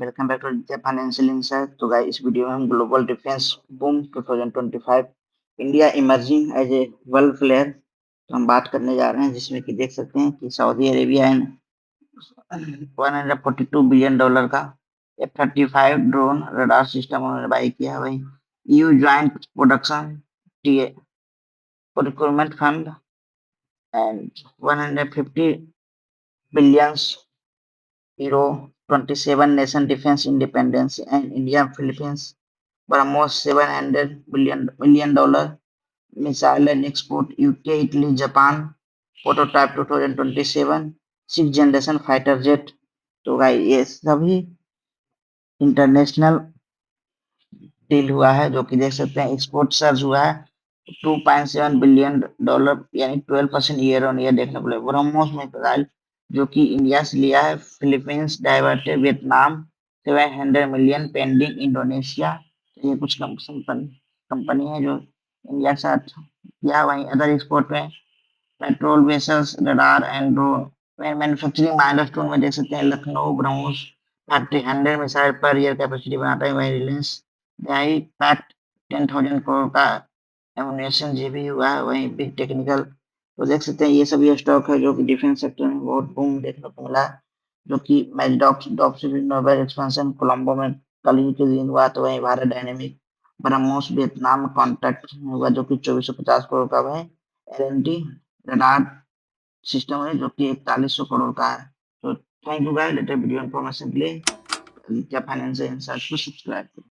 Welcome back to Aditya financial insight. तो guys इस video में हम global defence boom 2025 India emerging as a world player तो हम बात करने जा रहे हैं, जिसमें कि देख सकते हैं कि सऊदी अरेबिया ने $142 बिलियन का F-35 ड्रोन रडार सिस्टम उन्होंने बाई किया। वही EU joint production procurement fund and 150 billion Euro 27 Nation Defense Independence and India Philippines BrahMos $700 million missile and export UK Italy Japan prototype 2027 6th generation fighter jet। तो भाई ये सभी international deal हुआ है, जो कि देख सकते हैं एक्सपोर्ट सर्ज हुआ है $2.7 बिलियन यानी 12% ईयर ऑन ईयर देखने को मिला। ब्रह्मोस मिसाइल जो कि इंडिया से लिया है, Philippines diverted Vietnam 700 million pending Indonesia. ये कुछ कंपनी है जो इंडिया के साथ किया। वहीं अदर एक्सपोर्ट में patrol vessels radar and drone manufacturing milestone में देख सकते हैं Lucknow BrahMos 300 missile per year capacity बनाता है। वहीं रिलायंस दहाई पैक्ट 10,000 करोड़ का एमुनेशन जीबी हुआ है। वहीं बिग टेक्निकल तो देख सकते हैं ये सभी स्टॉक है जो कि डिफेंस सेक्टर में बहुत बूम देखने को मिला है, जो कि मैजडॉक से भी नोबेल एक्सपेंशन कोलंबो में कल ही के दिन हुआ। तो वहीं भारत डायनेमिक ब्रह्मोस वियतनाम में कॉन्ट्रैक्ट हुआ जो कि 2450 करोड़ का है। एलएनटी रडार सिस्टम है जो कि 4100 करोड़ का है। तो thank you guys, latest video information के लिए आदित्य फाइनेंशियल इंसाइट्स को सब्सक्राइब करें।